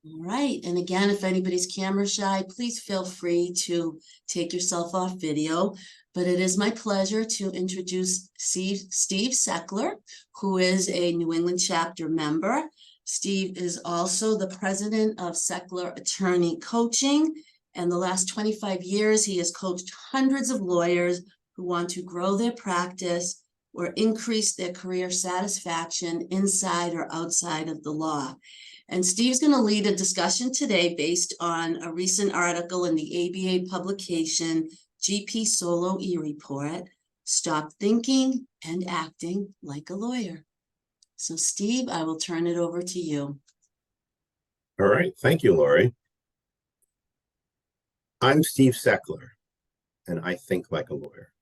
All right. And again, if anybody's camera shy, please feel free to take yourself off video. But it is my pleasure to introduce Steve Seckler, who is a New England chapter member. Steve is also the president of Seckler Attorney Coaching. And the last 25 years, he has coached hundreds of lawyers who want to grow their practice or increase their career satisfaction inside or outside of the law. And Steve's going to lead a discussion today based on a recent article in the ABA publication, GPSolo eReport, Stop Thinking and Acting Like a Lawyer. So Steve, I will turn it over to you. All right. Thank you, Lori. I'm Steve Seckler, and I think like a lawyer.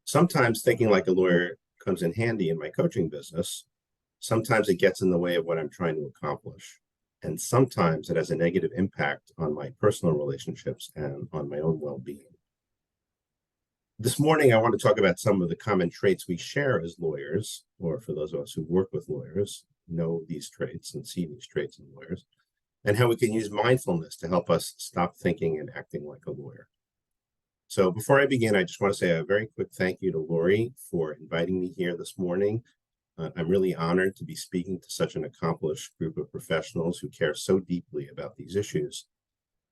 Sometimes thinking like a lawyer comes in handy in my coaching business. Sometimes it gets in the way of what I'm trying to accomplish. And sometimes it has a negative impact on my personal relationships and on my own well-being. This morning, I want to talk about some of the common traits we share as lawyers, or for those of us who work with lawyers, know these traits and see these traits in lawyers, and how we can use mindfulness to help us stop thinking and acting like a lawyer. So before I begin, I just want to say a very quick thank you to Lori for inviting me here this morning. I'm really honored to be speaking to such an accomplished group of professionals who care so deeply about these issues.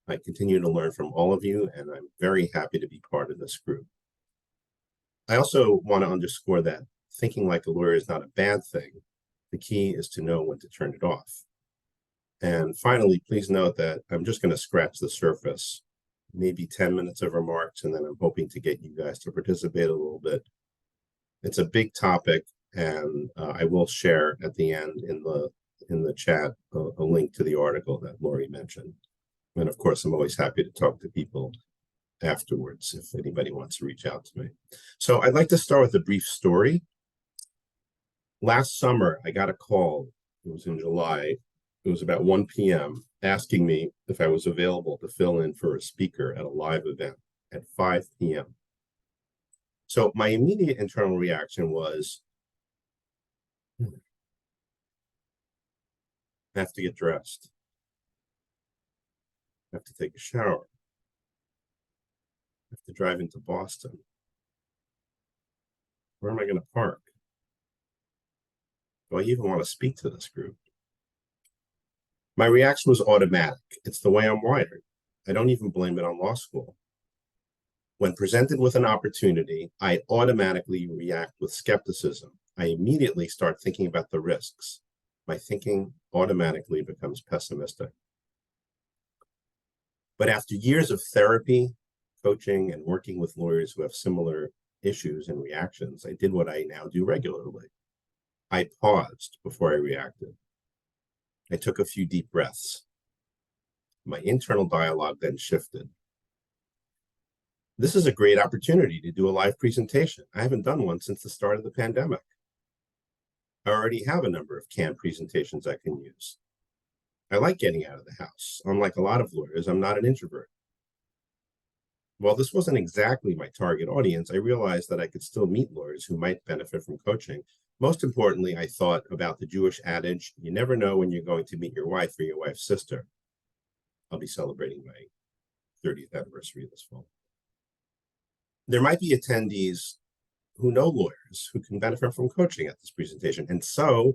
I continue to learn from all of you, and I'm very happy to be part of this group. I also want to underscore that thinking like a lawyer is not a bad thing. The key is to know when to turn it off. And finally, please note that I'm just going to scratch the surface, maybe 10 minutes of remarks, and then I'm hoping to get you guys to participate a little bit. It's a big topic, and I will share at the end in the chat a link to the article that Lori mentioned. And of course, I'm always happy to talk to people afterwards if anybody wants to reach out to me. So I'd like to start with a brief story. Last summer, I got a call. It was in July. It was about 1 p.m. asking me if I was available to fill in for a speaker at a live event at 5 p.m. So my immediate internal reaction was, I have to get dressed. I have to take a shower. I have to drive into Boston. Where am I going to park? Do I even want to speak to this group? My reaction was automatic. It's the way I'm wired. I don't even blame it on law school. When presented with an opportunity, I automatically react with skepticism. I immediately start thinking about the risks. My thinking automatically becomes pessimistic. But after years of therapy, coaching, and working with lawyers who have similar issues and reactions, I did what I now do regularly. I paused before I reacted. I took a few deep breaths. My internal dialogue then shifted. This is a great opportunity to do a live presentation. I haven't done one since the start of the pandemic. I already have a number of canned presentations I can use. I like getting out of the house. Unlike a lot of lawyers, I'm not an introvert. While this wasn't exactly my target audience, I realized that I could still meet lawyers who might benefit from coaching. Most importantly, I thought about the Jewish adage, you never know when you're going to meet your wife or your wife's sister. I'll be celebrating my 30th anniversary this fall. There might be attendees who know lawyers who can benefit from coaching at this presentation. And so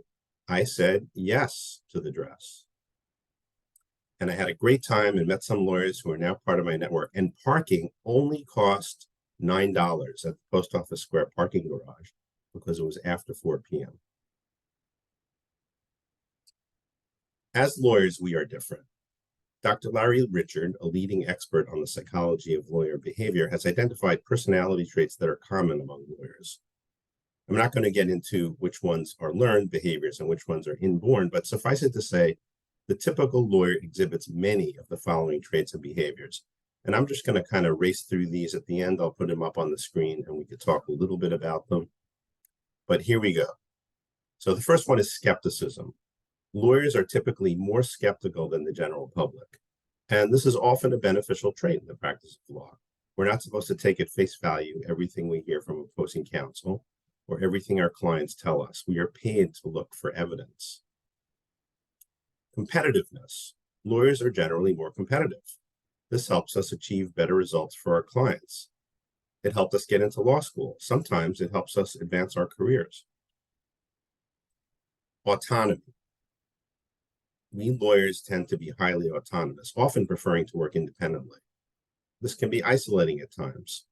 I said yes to the dress. And I had a great time and met some lawyers who are now part of my network. And parking only cost $9 at the Post Office Square parking garage because it was after 4 p.m. As lawyers, we are different. Dr. Larry Richard, a leading expert on the psychology of lawyer behavior, has identified personality traits that are common among lawyers. I'm not going to get into which ones are learned behaviors and which ones are inborn, but suffice it to say, the typical lawyer exhibits many of the following traits and behaviors. And I'm just going to kind of race through these at the end. I'll put them up on the screen and we could talk a little bit about them. But here we go. So the first one is skepticism. Lawyers are typically more skeptical than the general public. And this is often a beneficial trait in the practice of law. We're not supposed to take at face value everything we hear from opposing counsel or everything our clients tell us. We are paid to look for evidence. Competitiveness. Lawyers are generally more competitive. This helps us achieve better results for our clients. It helped us get into law school. Sometimes it helps us advance our careers. Autonomy. We lawyers tend to be highly autonomous, often preferring to work independently. This can be isolating at times.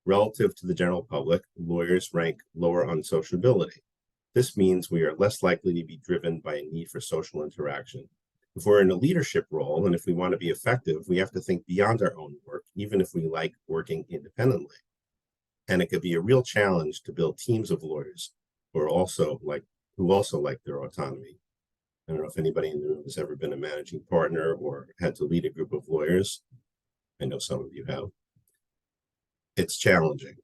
Relative to the general public, lawyers rank lower on sociability. This means we are less likely to be driven by a need for social interaction. If we're in a leadership role and if we want to be effective, we have to think beyond our own work, even if we like working independently. And it could be a real challenge to build teams of lawyers who also like their autonomy. I don't know if anybody in the room has ever been a managing partner or had to lead a group of lawyers. I know some of you have. It's challenging.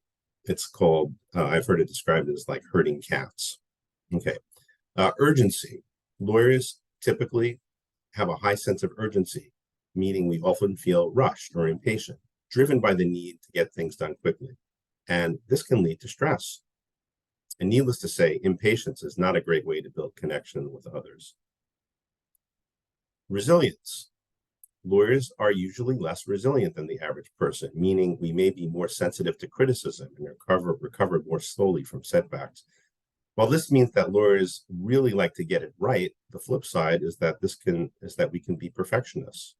It's called, I've heard it described as like herding cats. Okay. Urgency. Lawyers typically have a high sense of urgency, meaning we often feel rushed or impatient, driven by the need to get things done quickly. And this can lead to stress. And needless to say, impatience is not a great way to build connection with others. Resilience. Lawyers are usually less resilient than the average person, meaning we may be more sensitive to criticism and recover more slowly from setbacks. While this means that lawyers really like to get it right, the flip side is that we can be perfectionists.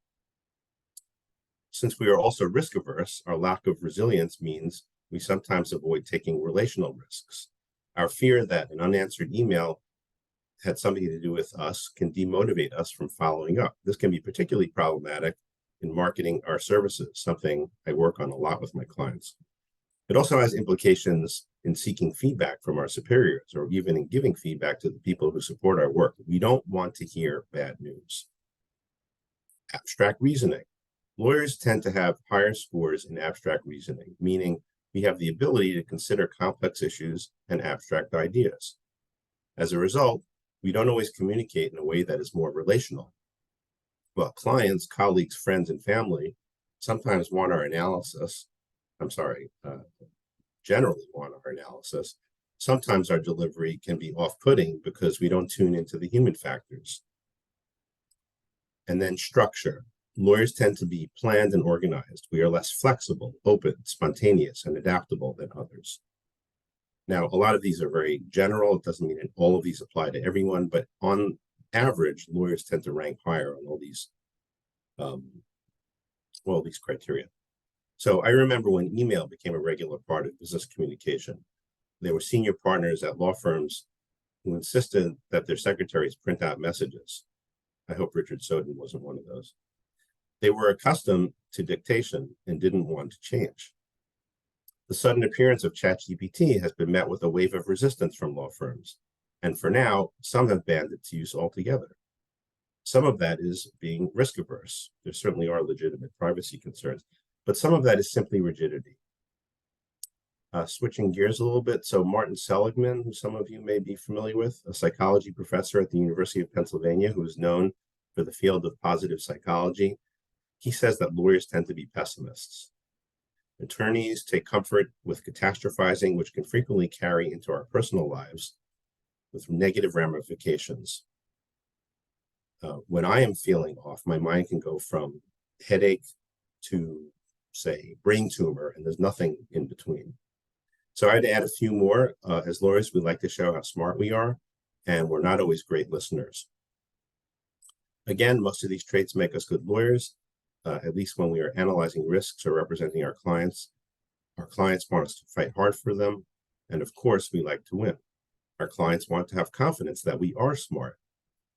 Since we are also risk averse, our lack of resilience means we sometimes avoid taking relational risks. Our fear that an unanswered email had something to do with us can demotivate us from following up. This can be particularly problematic in marketing our services, something I work on a lot with my clients. It also has implications in seeking feedback from our superiors or even in giving feedback to the people who support our work. We don't want to hear bad news. Abstract reasoning. Lawyers tend to have higher scores in abstract reasoning, meaning we have the ability to consider complex issues and abstract ideas. As a result, we don't always communicate in a way that is more relational. Well, clients, colleagues, friends, and family sometimes want our analysis. Generally want our analysis. Sometimes our delivery can be off-putting because we don't tune into the human factors. And then structure. Lawyers tend to be planned and organized. We are less flexible, open, spontaneous, and adaptable than others. Now, a lot of these are very general. It doesn't mean that all of these apply to everyone, but on average, lawyers tend to rank higher on all these criteria. So I remember when email became a regular part of business communication, there were senior partners at law firms who insisted that their secretaries print out messages. I hope Richard Soden wasn't one of those. They were accustomed to dictation and didn't want to change. The sudden appearance of ChatGPT has been met with a wave of resistance from law firms. And for now, some have banned its use altogether. Some of that is being risk averse. There certainly are legitimate privacy concerns, but some of that is simply rigidity. Switching gears a little bit, so Martin Seligman, who some of you may be familiar with, a psychology professor at the University of Pennsylvania who is known for the field of positive psychology, he says that lawyers tend to be pessimists. Attorneys take comfort with catastrophizing, which can frequently carry into our personal lives with negative ramifications. When I am feeling off, my mind can go from headache to, say, brain tumor, and there's nothing in between. So I had to add a few more. As lawyers, we like to show how smart we are, and we're not always great listeners. Again, most of these traits make us good lawyers, at least when we are analyzing risks or representing our clients. Our clients want us to fight hard for them, and of course, we like to win. Our clients want to have confidence that we are smart,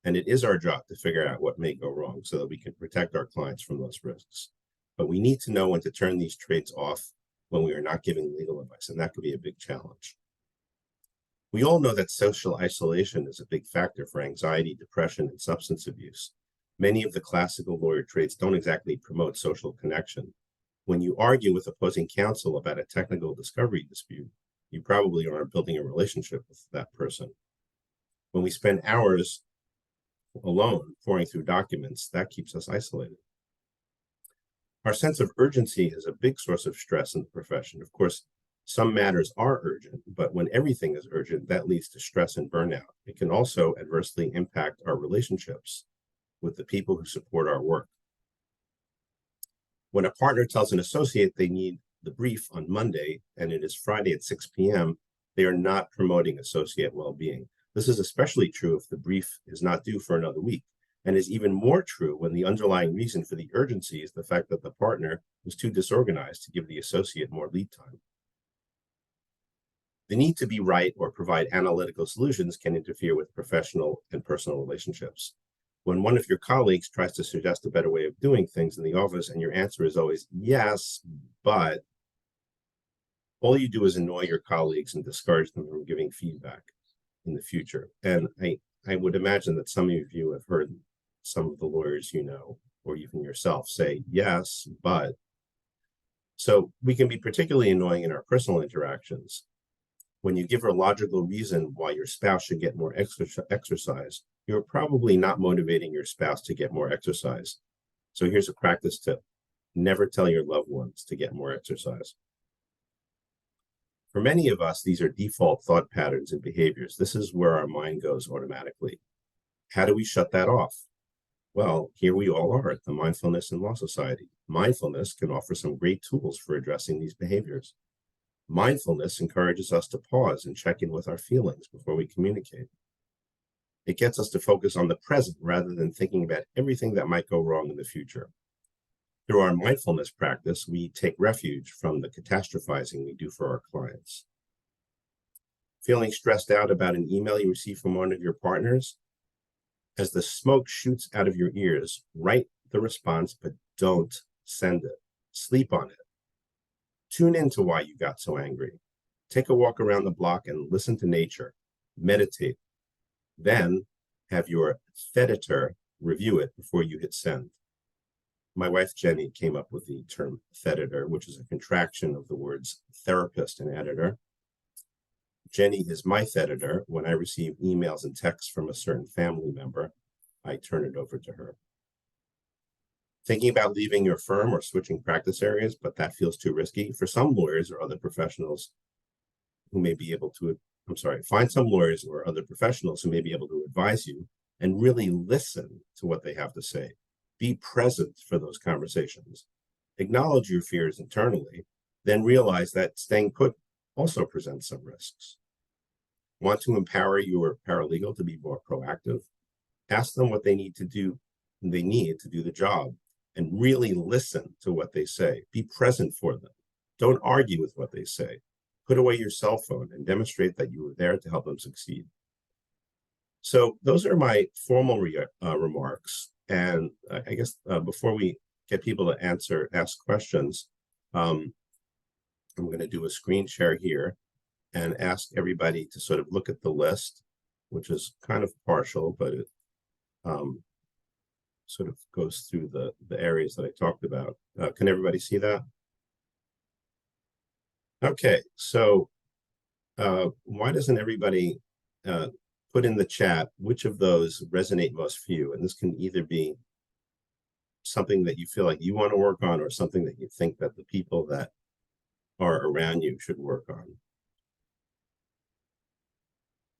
and it is our job to figure out what may go wrong so that we can protect our clients from those risks. But we need to know when to turn these traits off when we are not giving legal advice, and that could be a big challenge. We all know that social isolation is a big factor for anxiety, depression, and substance abuse. Many of the classical lawyer traits don't exactly promote social connection. When you argue with opposing counsel about a technical discovery dispute, you probably aren't building a relationship with that person. When we spend hours alone poring through documents, that keeps us isolated. Our sense of urgency is a big source of stress in the profession. Of course, some matters are urgent, but when everything is urgent, that leads to stress and burnout. It can also adversely impact our relationships. with the people who support our work. When a partner tells an associate they need the brief on Monday and it is Friday at 6 p.m., they are not promoting associate well-being. This is especially true if the brief is not due for another week, and is even more true when the underlying reason for the urgency is the fact that the partner was too disorganized to give the associate more lead time. The need to be right or provide analytical solutions can interfere with professional and personal relationships. When one of your colleagues tries to suggest a better way of doing things in the office and your answer is always, yes, but, all you do is annoy your colleagues and discourage them from giving feedback in the future. And I would imagine that some of you have heard some of the lawyers you know, or even yourself, say, yes, but. So we can be particularly annoying in our personal interactions. When you give her a logical reason why your spouse should get more exercise, you're probably not motivating your spouse to get more exercise. So here's a practice tip. Never tell your loved ones to get more exercise. For many of us, these are default thought patterns and behaviors. This is where our mind goes automatically. How do we shut that off? Well, here we all are at the Mindfulness and Law Society. Mindfulness can offer some great tools for addressing these behaviors. Mindfulness encourages us to pause and check in with our feelings before we communicate. It gets us to focus on the present rather than thinking about everything that might go wrong in the future. Through our mindfulness practice, we take refuge from the catastrophizing we do for our clients. Feeling stressed out about an email you receive from one of your partners? As the smoke shoots out of your ears, write the response, but don't send it. Sleep on it. Tune into why you got so angry. Take a walk around the block and listen to nature. Meditate. Then have your editor review it before you hit send. My wife, Jenny, came up with the term editor, which is a contraction of the words therapist and editor. Jenny is my editor. When I receive emails and texts from a certain family member, I turn it over to her. Thinking about leaving your firm or switching practice areas, but that feels too risky? For some lawyers or other professionals who may be able to, find some lawyers or other professionals who may be able to advise you and really listen to what they have to say. Be present for those conversations. Acknowledge your fears internally, then realize that staying put also presents some risks. Want to empower your paralegal to be more proactive? Ask them what they need to do the job, and really listen to what they say. Be present for them. Don't argue with what they say. Put away your cell phone and demonstrate that you were there to help them succeed. So those are my formal remarks. And I guess before we get people to ask questions, I'm going to do a screen share here and ask everybody to sort of look at the list, which is kind of partial, but it sort of goes through the areas that I talked about. Can everybody see that? Okay, so why doesn't everybody put in the chat which of those resonate most for you? And this can either be something that you feel like you want to work on or something that you think that the people that are around you should work on.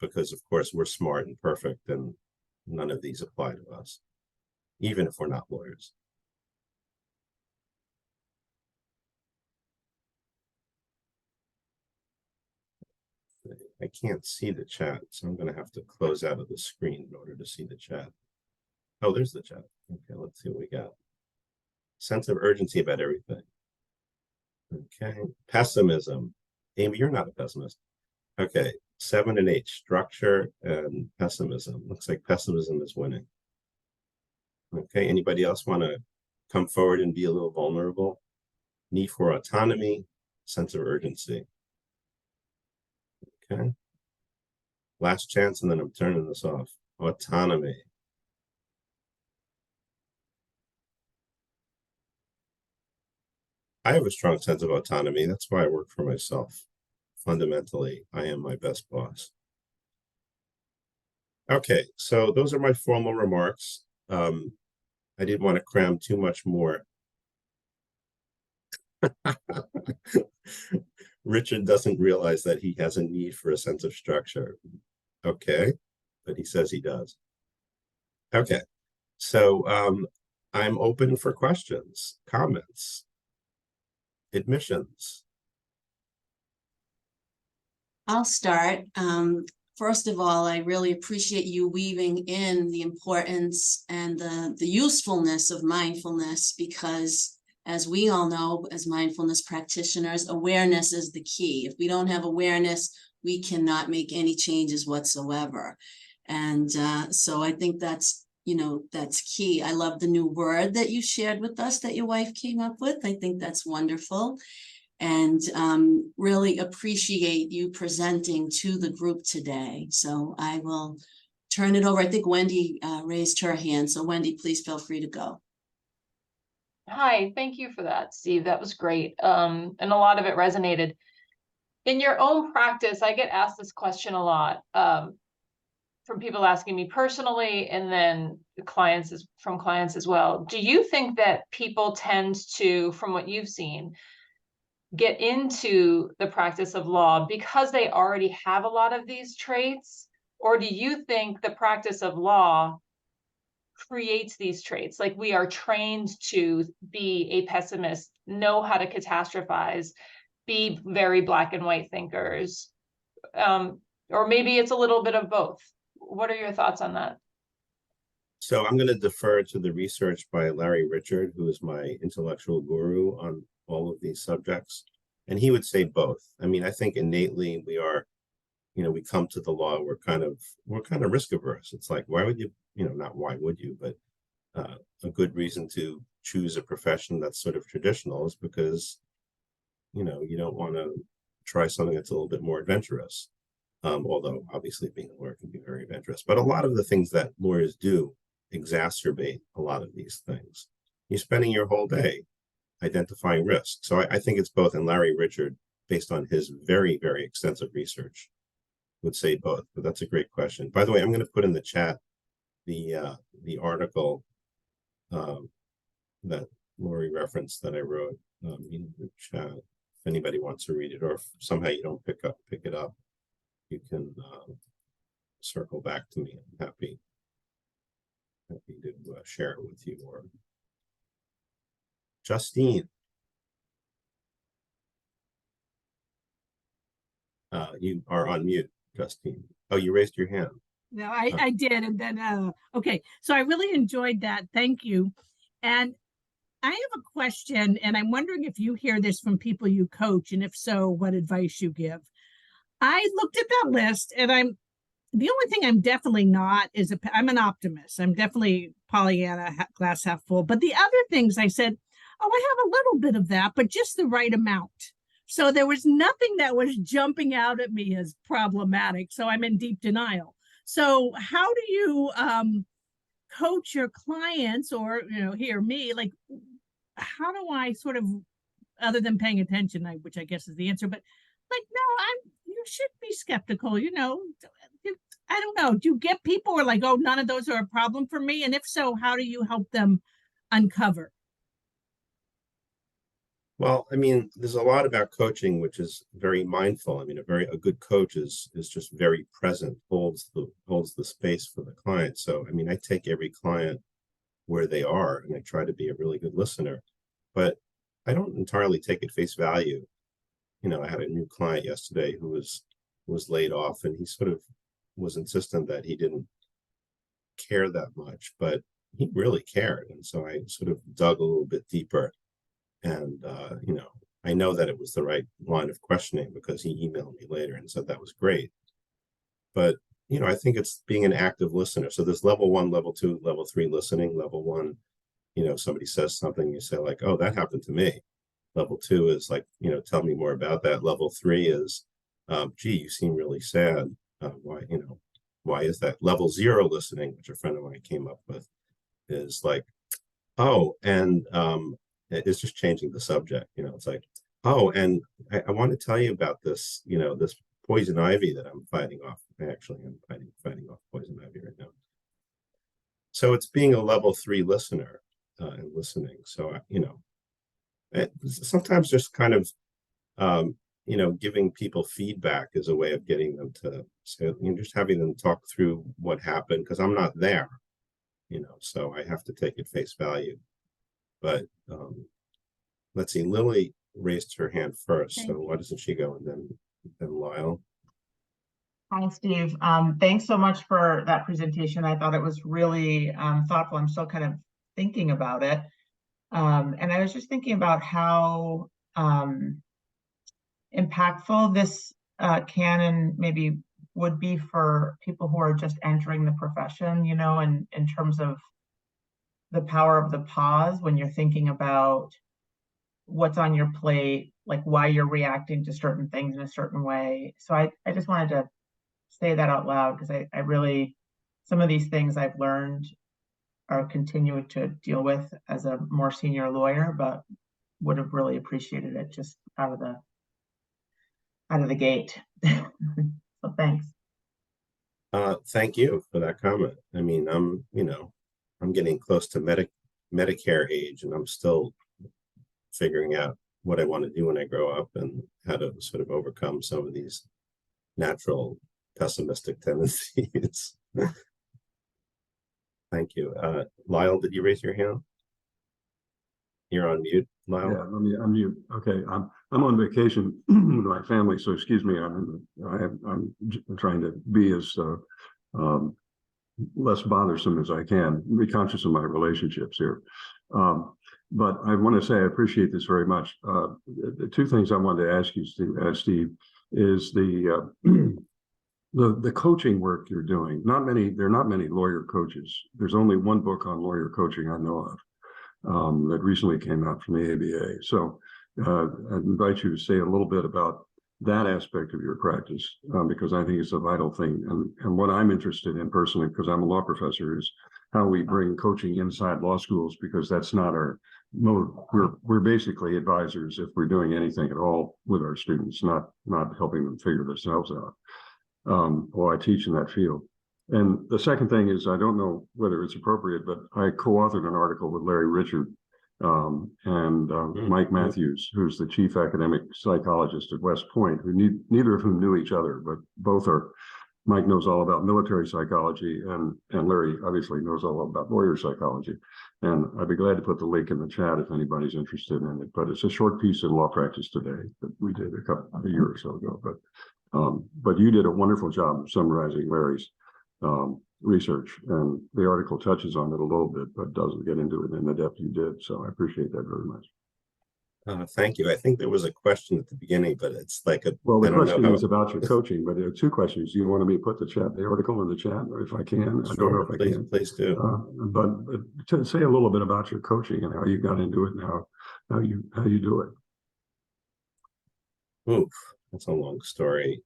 Because, of course, we're smart and perfect, and none of these apply to us, even if we're not lawyers. I can't see the chat, so I'm going to have to close out of the screen in order to see the chat. Oh, there's the chat. Okay, let's see what we got. Sense of urgency about everything. Okay, pessimism. Amy, you're not a pessimist. Okay, 7 and 8, structure and pessimism. Looks like pessimism is winning. Okay, anybody else want to come forward and be a little vulnerable? Need for autonomy, sense of urgency. Okay. Last chance, and then I'm turning this off. Autonomy. I have a strong sense of autonomy. That's why I work for myself. Fundamentally, I am my best boss. Okay, so those are my formal remarks. I didn't want to cram too much more. Richard doesn't realize that he has a need for a sense of structure. Okay, but he says he does. Okay, So I'm open for questions, comments, admissions. I'll start. First of all, I really appreciate you weaving in the importance and the usefulness of mindfulness, because as we all know, as mindfulness practitioners, awareness is the key. If we don't have awareness, we cannot make any changes whatsoever. And so I think that's, that's key. I love the new word that you shared with us that your wife came up with. I think that's wonderful. And really appreciate you presenting to the group today. So I will turn it over. I think Wendy raised her hand. So Wendy, please feel free to go. Hi, thank you for that, Steve. That was great. And a lot of it resonated. In your own practice, I get asked this question a lot from people asking me personally, and then from clients as well. Do you think that people tend to, from what you've seen, get into the practice of law because they already have a lot of these traits? Or do you think the practice of law creates these traits? Like, we are trained to be a pessimist, know how to catastrophize, be very black and white thinkers. Or maybe it's a little bit of both. What are your thoughts on that? So I'm going to defer to the research by Larry Richard, who is my intellectual guru on all of these subjects. And he would say both. I mean, I think innately we are, we come to the law, we're kind of risk averse. It's like, why would you, not why would you, but a good reason to choose a profession that's sort of traditional is because, you don't want to try something that's a little bit more adventurous. Although obviously being a lawyer can be very adventurous, but a lot of the things that lawyers do exacerbate a lot of these things. You're spending your whole day identifying risk. So I think it's both. And Larry Richard, based on his very, very extensive research, would say both. But that's a great question. By the way, I'm going to put in the chat the article that Lori referenced that I wrote in the chat. If anybody wants to read it, or if somehow you don't pick it up, you can circle back to me. I'm happy to share it with you. Or Justine, you are on mute, Justine. Oh, you raised your hand. No, I did. And then, okay. So I really enjoyed that. Thank you. And I have a question, and I'm wondering if you hear this from people you coach, and if so, what advice you give. I looked at that list, and the only thing I'm definitely not is I'm an optimist. I'm definitely Pollyanna, glass half full. But the other things I said, oh, I have a little bit of that, but just the right amount. So there was nothing that was jumping out at me as problematic. So I'm in deep denial. So how do you coach your clients, or, hear me, like, how do I sort of, other than paying attention, which I guess is the answer, but like, no, you should be skeptical, I don't know. Do you get people who are like, oh, none of those are a problem for me? And if so, how do you help them uncover? Well, I mean, there's a lot about coaching which is very mindful. I mean, a good coach is just very present, holds the space for the client. So, I mean, I take every client where they are, and I try to be a really good listener, but I don't entirely take it face value. I had a new client yesterday who was laid off, and he sort of was insistent that he didn't care that much, but he really cared. And so I sort of dug a little bit deeper. And, I know that it was the right line of questioning because he emailed me later and said that was great. But, I think it's being an active listener. So there's level 1, level 2, level 3 listening. Level 1, somebody says something, you say like, oh, that happened to me. Level 2 is like, tell me more about that. Level 3 is, gee, you seem really sad. Why is that? Level 0 listening, which a friend of mine came up with, is like, oh, and it's just changing the subject. It's like, oh, and I want to tell you about this, this poison ivy that I'm fighting off. Actually, I'm fighting off poison ivy right now. So it's being a level 3 listener and listening. So, sometimes just kind of, giving people feedback is a way of getting them to say, just having them talk through what happened, because I'm not there. so I have to take it face value. But let's see, Lily raised her hand first, so why doesn't she go, and then Lyle? Hi, Steve. Thanks so much for that presentation. I thought it was really thoughtful. I'm still kind of thinking about it. And I was just thinking about how impactful this can and maybe would be for people who are just entering the profession, and in terms of the power of the pause when you're thinking about what's on your plate, like why you're reacting to certain things in a certain way. So I just wanted to say that out loud, because I really, some of these things I've learned or continue to deal with as a more senior lawyer, but would have really appreciated it just out of the gate. So thanks. Thank you for that comment. I mean, I'm getting close to Medicare age, and I'm still figuring out what I want to do when I grow up and how to sort of overcome some of these natural pessimistic tendencies. Thank you. Lyle, did you raise your hand? You're on mute, Lyle. Yeah, let me unmute. Okay, I'm on vacation with my family, so excuse me. I'm trying to be as less bothersome as I can. Be conscious of my relationships here. But I want to say I appreciate this very much. The two things I wanted to ask you, Steve, is the coaching work you're doing. There are not many lawyer coaches. There's only one book on lawyer coaching I know of that recently came out from the ABA. So I'd invite you to say a little bit about that aspect of your practice, because I think it's a vital thing. And what I'm interested in personally, because I'm a law professor, is how we bring coaching inside law schools, because that's not our mode. We're basically advisors if we're doing anything at all with our students, not helping them figure themselves out. Or I teach in that field. And the second thing is, I don't know whether it's appropriate, but I co-authored an article with Larry Richard and Mike Matthews, who's the chief academic psychologist at West Point, who neither of whom knew each other, but both are. Mike knows all about military psychology, and Larry obviously knows all about lawyer psychology. And I'd be glad to put the link in the chat if anybody's interested in it. But it's a short piece in Law Practice Today that we did a year or so ago. But you did a wonderful job of summarizing Larry's research, and the article touches on it a little bit, but doesn't get into it in the depth you did. So I appreciate that very much. Thank you. I think there was a question at the beginning, but it's like the question was about your coaching, but there are two questions. Do you want me to put the article in the chat, or if I can? I don't know if I can. Please do. But to say a little bit about your coaching and how you got into it and how you do it. Oof, that's a long story.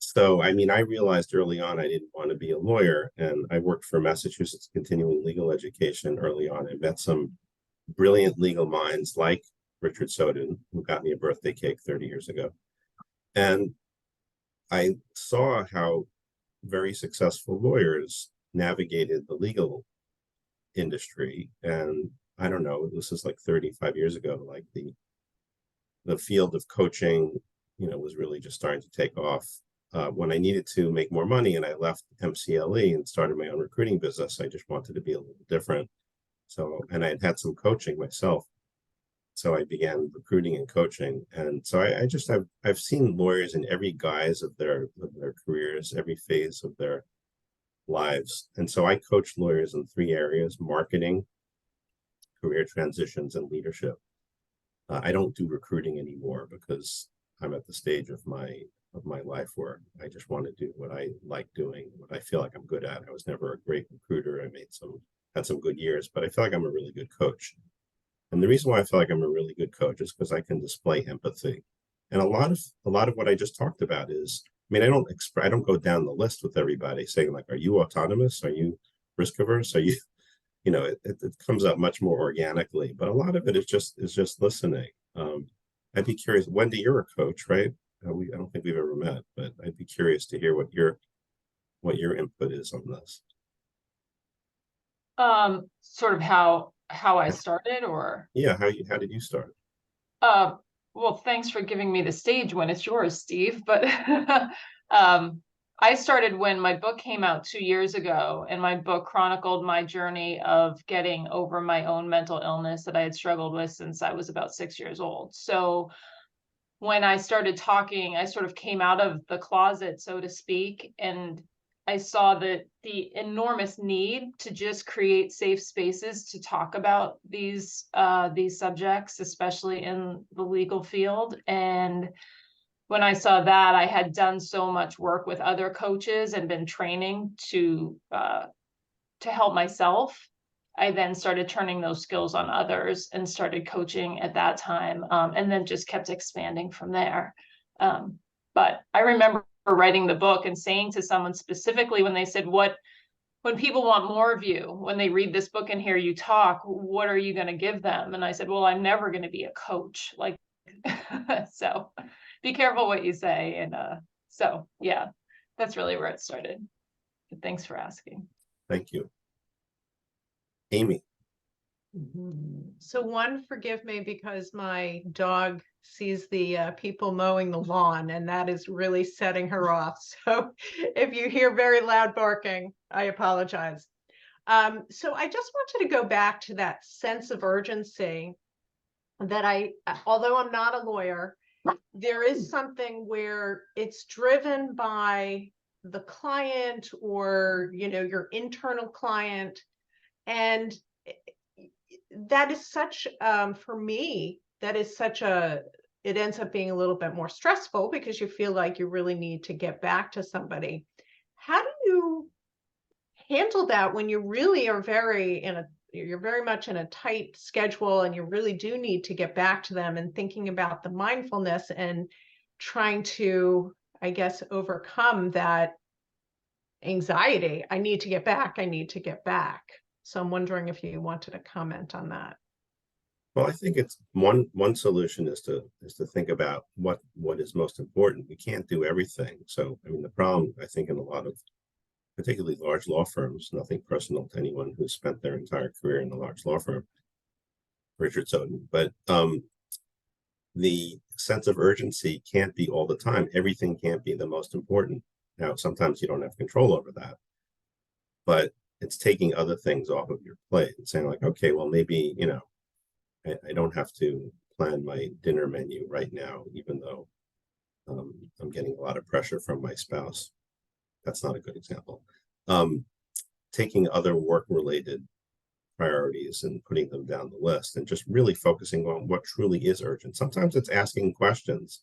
So, I mean, I realized early on I didn't want to be a lawyer, and I worked for Massachusetts Continuing Legal Education early on. I met some brilliant legal minds like Richard Soden, who got me a birthday cake 30 years ago. And I saw how very successful lawyers navigated the legal industry. And I don't know, this is like 35 years ago, like the field of coaching, was really just starting to take off. When I needed to make more money and I left MCLE and started my own recruiting business, I just wanted to be a little different. So, and I had some coaching myself. So I began recruiting and coaching. And so I've seen lawyers in every guise of their careers, every phase of their lives. And so I coach lawyers in 3 areas: marketing, career transitions, and leadership. I don't do recruiting anymore because I'm at the stage of my life where I just want to do what I like doing, what I feel like I'm good at. I was never a great recruiter. I had some good years, but I feel like I'm a really good coach. And the reason why I feel like I'm a really good coach is because I can display empathy. And a lot of what I just talked about is, I mean, I don't go down the list with everybody saying like, are you autonomous? Are you risk averse? Are you, it comes up much more organically, but a lot of it is just listening. I'd be curious, Wendy, you're a coach, right? I don't think we've ever met, but I'd be curious to hear what your input is on this. Sort of how I started, or yeah, how did you start? Well, thanks for giving me the stage when it's yours, Steve. But I started when my book came out 2 years ago, and my book chronicled my journey of getting over my own mental illness that I had struggled with since I was about 6 years old. So when I started talking, I sort of came out of the closet, so to speak, and I saw that the enormous need to just create safe spaces to talk about these subjects, especially in the legal field. And when I saw that, I had done so much work with other coaches and been training to help myself. I then started turning those skills on others and started coaching at that time, and then just kept expanding from there. But I remember writing the book and saying to someone specifically when they said, when people want more of you, when they read this book and hear you talk, what are you going to give them? And I said, well, I'm never going to be a coach. Like, so be careful what you say. And so, yeah, that's really where it started. But thanks for asking. Thank you. Amy. So one, forgive me because my dog sees the people mowing the lawn, and that is really setting her off. So if you hear very loud barking, I apologize. So I just wanted to go back to that sense of urgency that although I'm not a lawyer, there is something where it's driven by the client or, your internal client. And that is such, for me, that is such it ends up being a little bit more stressful because you feel like you really need to get back to somebody. How do you handle that when you really are you're very much in a tight schedule and you really do need to get back to them, and thinking about the mindfulness and trying to, I guess, overcome that anxiety? I need to get back. I need to get back. So I'm wondering if you wanted to comment on that. Well, I think it's one solution is to think about what is most important. We can't do everything. So, I mean, the problem, I think, in a lot of particularly large law firms, nothing personal to anyone who's spent their entire career in a large law firm, Richard Soden, but the sense of urgency can't be all the time. Everything can't be the most important. Now, sometimes you don't have control over that, but it's taking other things off of your plate and saying like, okay, well, maybe, I don't have to plan my dinner menu right now, even though I'm getting a lot of pressure from my spouse. That's not a good example. Taking other work-related priorities and putting them down the list and just really focusing on what truly is urgent. Sometimes it's asking questions.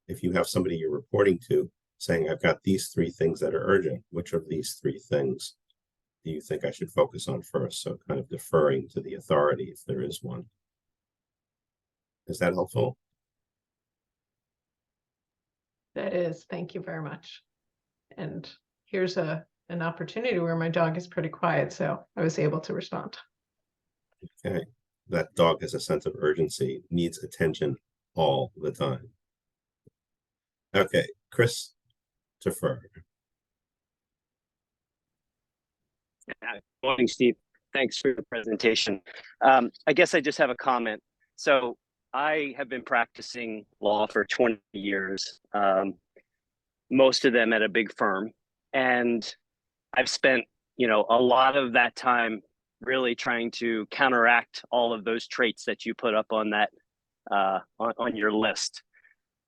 If you have somebody you're reporting to saying, I've got these 3 things that are urgent, which of these 3 things do you think I should focus on first? So kind of deferring to the authority if there is one. Is that helpful? That is. Thank you very much. And here's an opportunity where my dog is pretty quiet, so I was able to respond. Okay. That dog has a sense of urgency, needs attention all the time. Okay, Christopher. Good morning, Steve. Thanks for the presentation. I guess I just have a comment. So I have been practicing law for 20 years, most of them at a big firm. And I've spent, a lot of that time really trying to counteract all of those traits that you put up on that, on your list.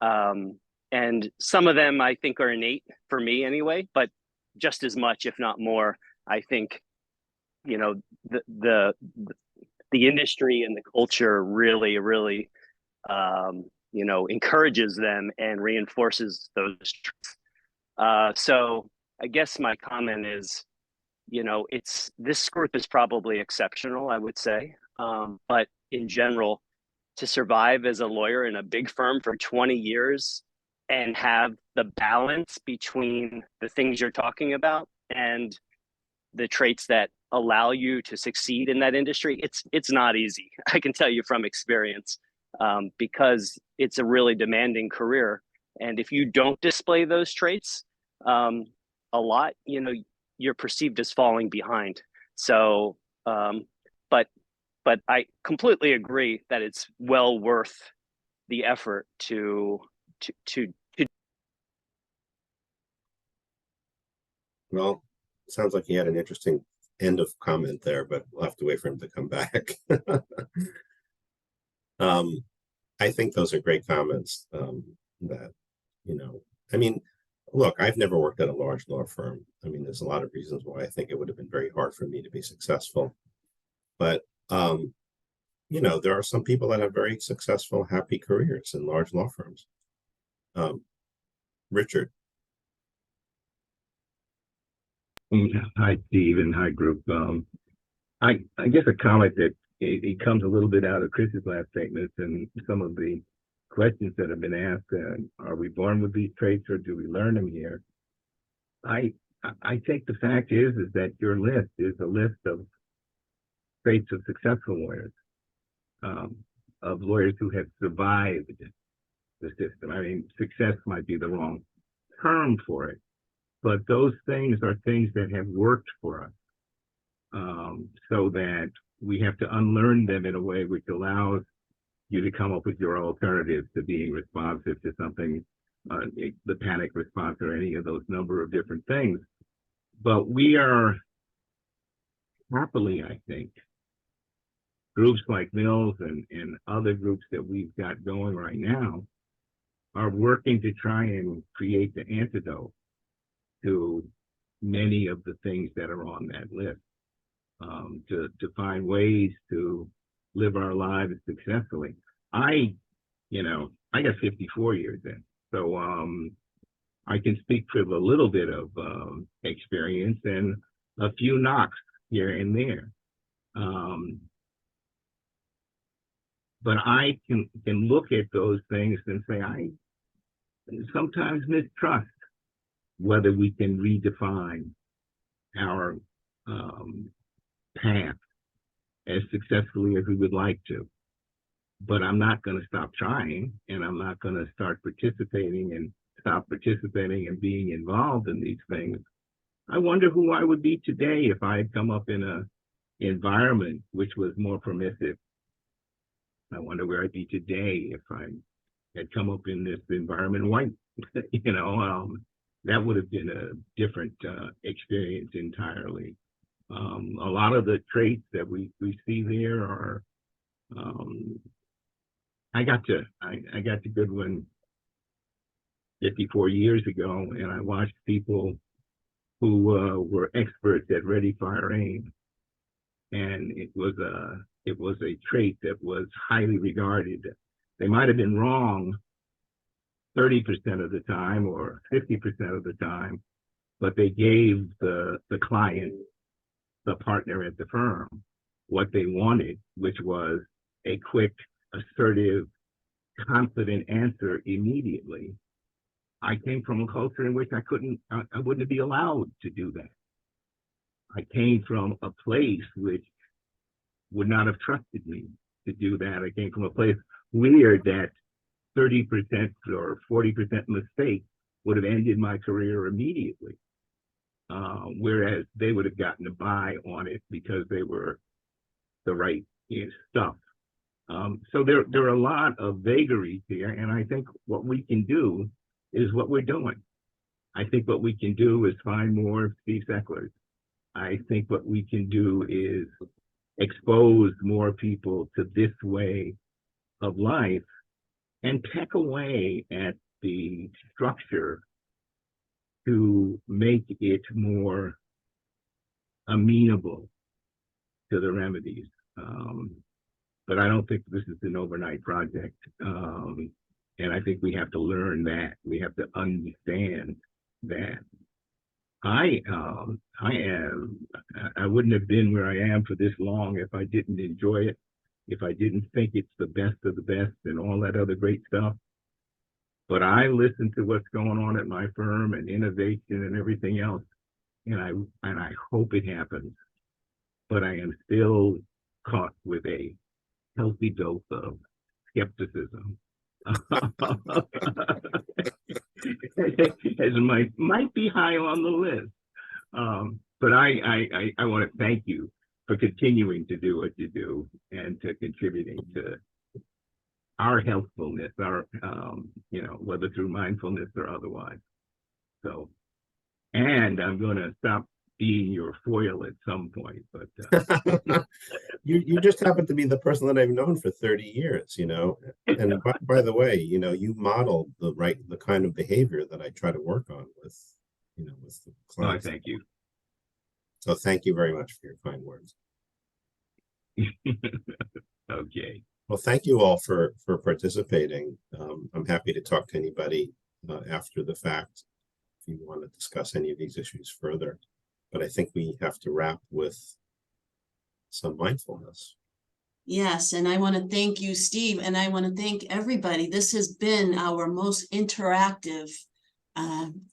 And some of them I think are innate for me anyway, but just as much, if not more, I think, the industry and the culture really, encourages them and reinforces those traits. So I guess my comment is, this group is probably exceptional, I would say. But in general, to survive as a lawyer in a big firm for 20 years and have the balance between the things you're talking about and the traits that allow you to succeed in that industry, it's not easy. I can tell you from experience, because it's a really demanding career. And if you don't display those traits a lot, you're perceived as falling behind. So, but I completely agree that it's well worth the effort to Well, sounds like he had an interesting end of comment there, but we'll have to wait for him to come back. I think those are great comments. That, you know, I mean, look, I've never worked at a large law firm. I mean, there's a lot of reasons why I think it would have been very hard for me to be successful. But you know, there are some people that have very successful, happy careers in large law firms. Richard. Hi, Steve, and hi, group. I guess a comment that it comes a little bit out of Chris's last statements and some of the questions that have been asked. Are we born with these traits or do we learn them here? I think the fact is that your list is a list of traits of successful lawyers, of lawyers who have survived the system. I mean, success might be the wrong term for it, but those things are things that have worked for us, so that we have to unlearn them in a way which allows you to come up with your alternatives to being responsive to something, the panic response or any of those number of different things. But we are happily, I think, groups like MILS and other groups that we've got going right now are working to try and create the antidote to many of the things that are on that list, to find ways to live our lives successfully. I got 54 years in, so I can speak with a little bit of experience and a few knocks here and there. But I can look at those things and say, I sometimes mistrust whether we can redefine our path as successfully as we would like to. But I'm not going to stop trying, and I'm not going to stop participating and being involved in these things. I wonder who I would be today if I had come up in an environment which was more permissive. I wonder where I'd be today if I had come up in this environment white. That would have been a different experience entirely. A lot of the traits that we see there are, I got to Goodwin 54 years ago, and I watched people who were experts at ready, fire, aim, and it was a trait that was highly regarded. They might have been wrong 30% of the time or 50% of the time, but they gave the client, the partner at the firm, what they wanted, which was a quick, assertive, confident answer immediately. I came from a culture in which I wouldn't be allowed to do that. I came from a place which would not have trusted me to do that. I came from a place where that 30% or 40% mistake would have ended my career immediately. Whereas they would have gotten a buy on it because they were the right stuff. So there are a lot of vagaries here, and I think what we can do is what we're doing. I think what we can do is find more Steve Secklers. I think what we can do is expose more people to this way of life and peck away at the structure to make it more amenable to the remedies. But I don't think this is an overnight project. And I think we have to learn that. We have to understand that. I wouldn't have been where I am for this long if I didn't enjoy it, if I didn't think it's the best of the best and all that other great stuff. But I listen to what's going on at my firm and innovation and everything else, and I hope it happens. But I am still caught with a healthy dose of skepticism. As might be high on the list. But I want to thank you for continuing to do what you do and to contributing to our healthfulness, our whether through mindfulness or otherwise. So And I'm going to stop being your foil at some point. But you just happen to be the person that I've known for 30 years, you know. And by the way, you know, you modeled the kind of behavior that I try to work on with, you know, with the clients. thank you. So thank you very much for your kind words. Okay. Well, thank you all for participating. I'm happy to talk to anybody after the fact if you want to discuss any of these issues further. But I think we have to wrap with some mindfulness. Yes, and I want to thank you, Steve, and I want to thank everybody. This has been our most interactive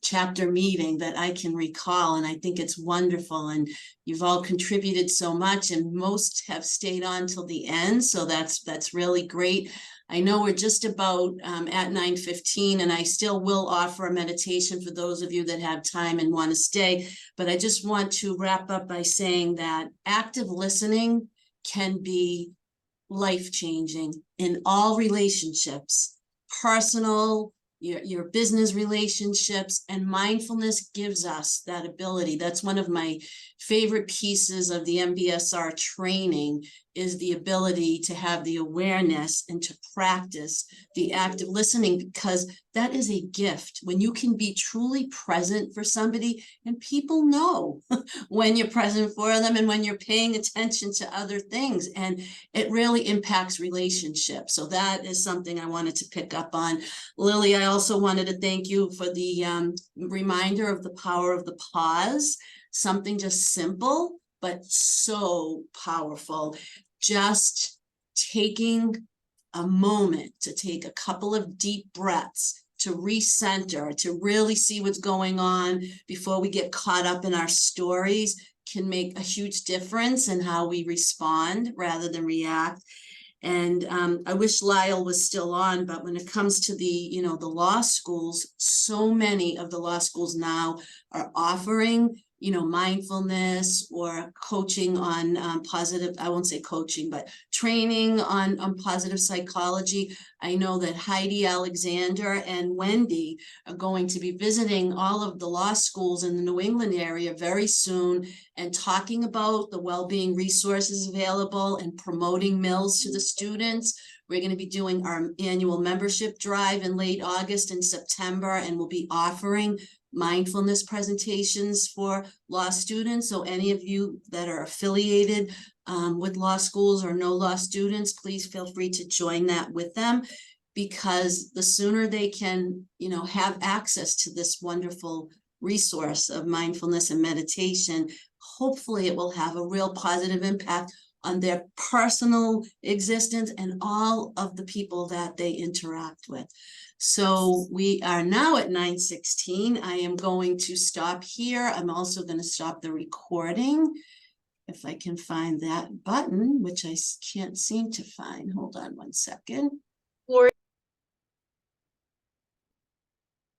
chapter meeting that I can recall, and I think it's wonderful, and you've all contributed so much, and most have stayed on till the end, so that's really great. I know we're just about at 9:15, and I still will offer a meditation for those of you that have time and want to stay, but I just want to wrap up by saying that active listening can be life-changing in all relationships, personal, your business relationships, and mindfulness gives us that ability. That's one of my favorite pieces of the MBSR training, is the ability to have the awareness and to practice the active listening, because that is a gift when you can be truly present for somebody, and people know when you're present for them and when you're paying attention to other things, and it really impacts relationships. So that is something I wanted to pick up on. Lily, I also wanted to thank you for the reminder of the power of the pause, something just simple, but so powerful. Just taking a moment to take a couple of deep breaths to recenter, to really see what's going on before we get caught up in our stories can make a huge difference in how we respond rather than react. And I wish Lyle was still on, but when it comes to the law schools, so many of the law schools now are offering, mindfulness or coaching on positive, I won't say coaching, but training on positive psychology. I know that Heidi Alexander and Wendy are going to be visiting all of the law schools in the New England area very soon and talking about the well-being resources available and promoting MILS to the students. We're going to be doing our annual membership drive in late August and September, and we'll be offering mindfulness presentations for law students. So any of you that are affiliated with law schools or no law students, please feel free to join that with them, because the sooner they can, have access to this wonderful resource of mindfulness and meditation, hopefully it will have a real positive impact on their personal existence and all of the people that they interact with. So we are now at 9:16. I am going to stop here. I'm also going to stop the recording. If I can find that button, which I can't seem to find. Hold on one second.